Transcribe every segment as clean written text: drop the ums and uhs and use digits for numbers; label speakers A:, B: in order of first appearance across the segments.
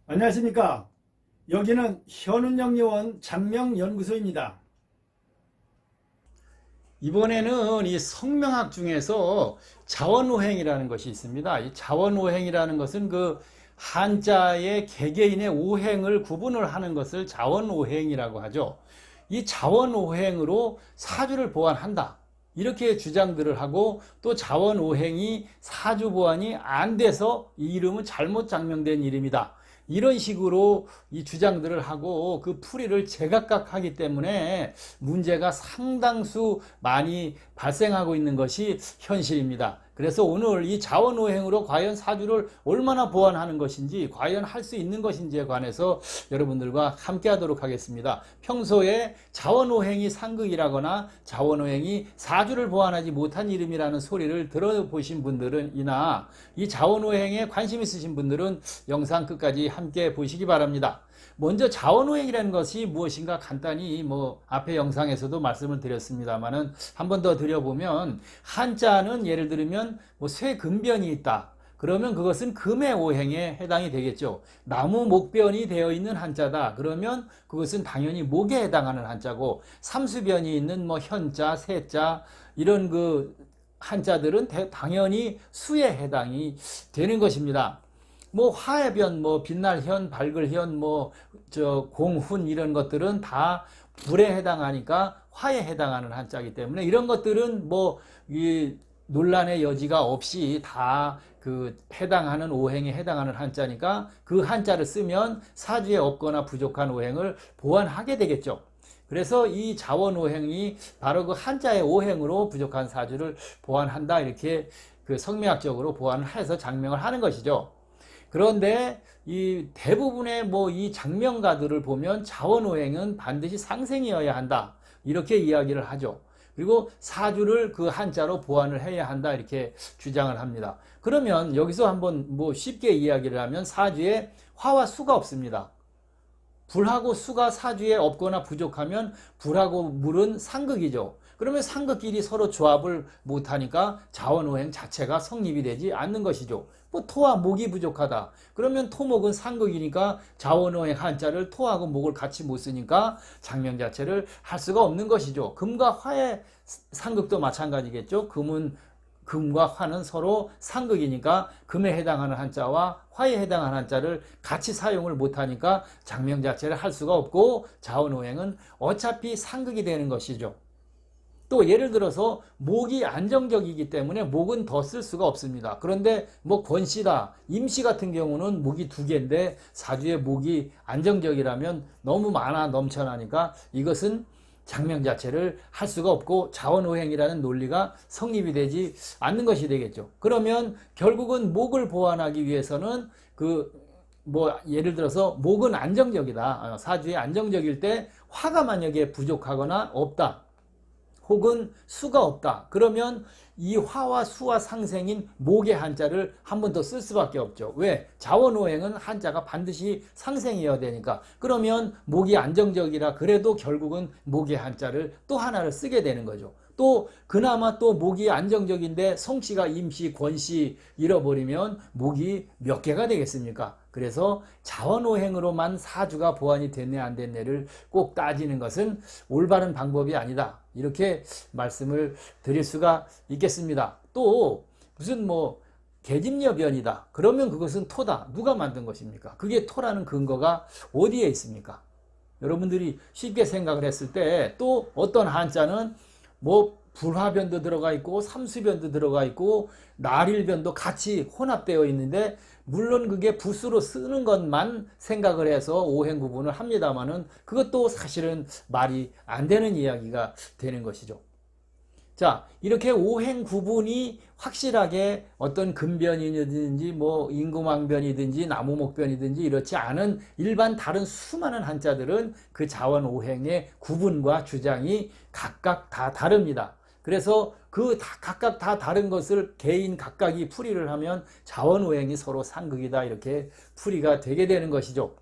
A: 안녕하십니까. 여기는 현운영요원 장명연구소입니다. 이번에는 이 성명학 중에서 자원오행이라는 것이 있습니다. 이 자원오행이라는 것은 그 한자의 개개인의 오행을 구분을 하는 것을 자원오행이라고 하죠. 이 자원오행으로 사주를 보완한다, 이렇게 주장들을 하고, 또 자원오행이 사주 보완이 안 돼서 이 이름은 잘못 장명된 이름이다, 이런 식으로 이 주장들을 하고 그 풀이를 제각각 하기 때문에 문제가 상당수 많이 발생하고 있는 것이 현실입니다. 그래서 오늘 이 자원오행으로 과연 사주를 얼마나 보완하는 것인지, 과연 할 수 있는 것인지에 관해서 여러분들과 함께 하도록 하겠습니다. 평소에 자원오행이 상극이라거나 자원오행이 사주를 보완하지 못한 이름이라는 소리를 들어보신 분들은 이나 이 자원오행에 관심 있으신 분들은 영상 끝까지 함께 보시기 바랍니다. 먼저 자원오행이라는 것이 무엇인가 간단히 앞에 영상에서도 말씀을 드렸습니다만은 한 번 더 드려보면, 한자는 예를 들면 쇠금변이 있다, 그러면 그것은 금의 오행에 해당이 되겠죠. 나무 목변이 되어 있는 한자다, 그러면 그것은 당연히 목에 해당하는 한자고, 삼수변이 있는 현자, 세자 이런 그 한자들은 당연히 수에 해당이 되는 것입니다. 화해변, 빛날현, 밝을현, 공훈 이런 것들은 다 불에 해당하니까 화에 해당하는 한자이기 때문에 이런 것들은 이 논란의 여지가 없이 다 그 해당하는 오행에 해당하는 한자니까 그 한자를 쓰면 사주에 없거나 부족한 오행을 보완하게 되겠죠. 그래서 이 자원오행이 바로 그 한자의 오행으로 부족한 사주를 보완한다, 이렇게 그 성명학적으로 보완을 해서 장명을 하는 것이죠. 그런데 이 대부분의 이 장명가들을 보면 자원오행은 반드시 상생이어야 한다, 이렇게 이야기를 하죠. 그리고 사주를 그 한자로 보완을 해야 한다, 이렇게 주장을 합니다. 그러면 여기서 한번 쉽게 이야기를 하면, 사주에 화와 수가 없습니다. 불하고 수가 사주에 없거나 부족하면 불하고 물은 상극이죠. 그러면 상극끼리 서로 조합을 못하니까 자원오행 자체가 성립이 되지 않는 것이죠. 토와 목이 부족하다, 그러면 토목은 상극이니까 자원오행 한자를 토하고 목을 같이 못 쓰니까 장명 자체를 할 수가 없는 것이죠. 금과 화의 상극도 마찬가지겠죠. 금과 화는 서로 상극이니까 금에 해당하는 한자와 화에 해당하는 한자를 같이 사용을 못하니까 장명 자체를 할 수가 없고, 자원오행은 어차피 상극이 되는 것이죠. 또 예를 들어서 목이 안정적이기 때문에 목은 더 쓸 수가 없습니다. 그런데 권씨다, 임씨 같은 경우는 목이 2개인데 사주에 목이 안정적이라면 너무 많아 넘쳐나니까 이것은 장명 자체를 할 수가 없고 자원오행이라는 논리가 성립이 되지 않는 것이 되겠죠. 그러면 결국은 목을 보완하기 위해서는 예를 들어서 목은 안정적이다, 사주에 안정적일 때 화가 만약에 부족하거나 없다, 혹은 수가 없다, 그러면 이 화와 수와 상생인 목의 한자를 한 번 더 쓸 수밖에 없죠. 왜? 자원오행은 한자가 반드시 상생이어야 되니까. 그러면 목이 안정적이라 그래도 결국은 목의 한자를 또 하나를 쓰게 되는 거죠. 또 그나마 또 목이 안정적인데 성씨가 임씨, 권씨 잃어버리면 목이 몇 개가 되겠습니까? 그래서 자원오행으로만 사주가 보완이 됐네 안 됐네를 꼭 따지는 것은 올바른 방법이 아니다, 이렇게 말씀을 드릴 수가 있겠습니다. 또 무슨 계집녀변이다, 그러면 그것은 토다, 누가 만든 것입니까? 그게 토라는 근거가 어디에 있습니까? 여러분들이 쉽게 생각을 했을 때, 또 어떤 한자는 불화변도 들어가 있고 삼수변도 들어가 있고 날일변도 같이 혼합되어 있는데, 물론 그게 붓으로 쓰는 것만 생각을 해서 오행 구분을 합니다만은 그것도 사실은 말이 안 되는 이야기가 되는 것이죠. 자, 이렇게 오행 구분이 확실하게 어떤 금변이든지 임금왕변이든지 나무목변이든지 이렇지 않은 일반 다른 수많은 한자들은 그 자원 오행의 구분과 주장이 각각 다 다릅니다. 그래서 각각 다 다른 것을 개인 각각이 풀이를 하면 자원오행이 서로 상극이다, 이렇게 풀이가 되게 되는 것이죠.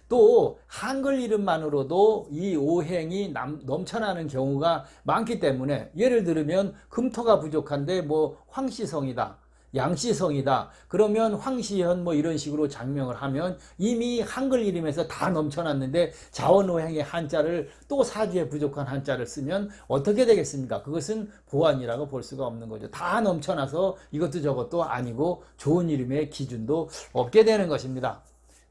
A: 또 한글 이름만으로도 이 오행이 넘쳐나는 경우가 많기 때문에, 예를 들면 금토가 부족한데 황씨성이다, 양씨성이다. 그러면 황시현 뭐 이런 식으로 장명을 하면 이미 한글 이름에서 다 넘쳐났는데 자원오행의 한자를 또 사주에 부족한 한자를 쓰면 어떻게 되겠습니까? 그것은 보완이라고 볼 수가 없는 거죠. 다 넘쳐나서 이것도 저것도 아니고 좋은 이름의 기준도 없게 되는 것입니다.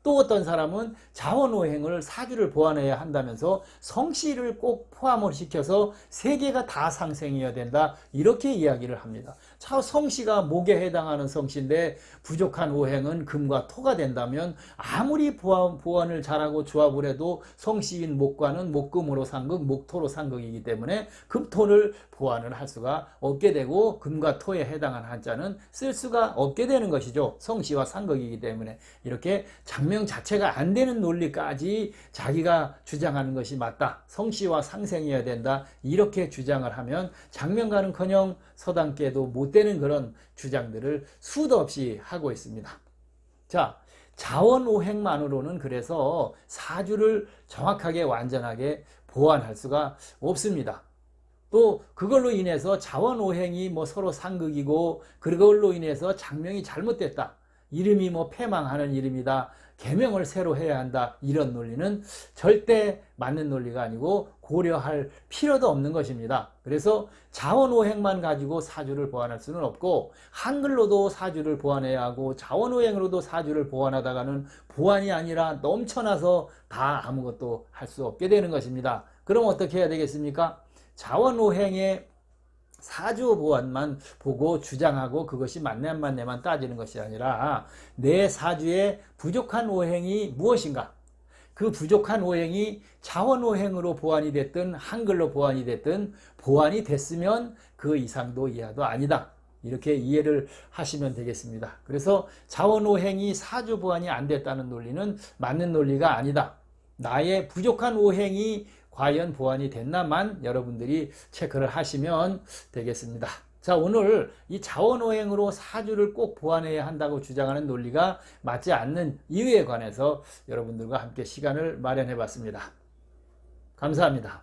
A: 또 어떤 사람은 자원오행을 사주를 보완해야 한다면서 성씨를 꼭 포함을 시켜서 세 개가 다 상생해야 된다 이렇게 이야기를 합니다. 성씨가 목에 해당하는 성씨인데 부족한 오행은 금과 토가 된다면 아무리 보완을 잘하고 조합을 해도 성씨인 목과는 목금으로 상극, 목토로 상극이기 때문에 금토를 보완을 할 수가 없게 되고 금과 토에 해당한 한자는 쓸 수가 없게 되는 것이죠. 성씨와 상극이기 때문에 이렇게 장명 자체가 안 되는 논리까지 자기가 주장하는 것이 맞다. 성씨와 상생해야 된다. 이렇게 주장을 하면 장명가는커녕 서당께도 못 되는 그런 주장들을 수도 없이 하고 있습니다. 자, 자원오행만으로는 그래서 사주를 정확하게 완전하게 보완할 수가 없습니다. 또 그걸로 인해서 자원오행이 뭐 서로 상극이고 그걸로 인해서 장명이 잘못됐다. 이름이 뭐 패망하는 이름이다. 개명을 새로 해야 한다. 이런 논리는 절대 맞는 논리가 아니고 고려할 필요도 없는 것입니다. 그래서 자원오행만 가지고 사주를 보완할 수는 없고 한글로도 사주를 보완해야 하고 자원오행으로도 사주를 보완하다가는 보완이 아니라 넘쳐나서 다 아무것도 할 수 없게 되는 것입니다. 그럼 어떻게 해야 되겠습니까? 자원오행의 사주 보완만 보고 주장하고 그것이 맞네 안 맞네만 따지는 것이 아니라 내 사주에 부족한 오행이 무엇인가? 그 부족한 오행이 자원오행으로 보완이 됐든 한글로 보완이 됐든 보완이 됐으면 그 이상도 이하도 아니다. 이렇게 이해를 하시면 되겠습니다. 그래서 자원오행이 사주 보완이 안 됐다는 논리는 맞는 논리가 아니다. 나의 부족한 오행이 과연 보완이 됐나만 여러분들이 체크를 하시면 되겠습니다. 자, 오늘 이 자원오행으로 사주를 꼭 보완해야 한다고 주장하는 논리가 맞지 않는 이유에 관해서 여러분들과 함께 시간을 마련해 봤습니다. 감사합니다.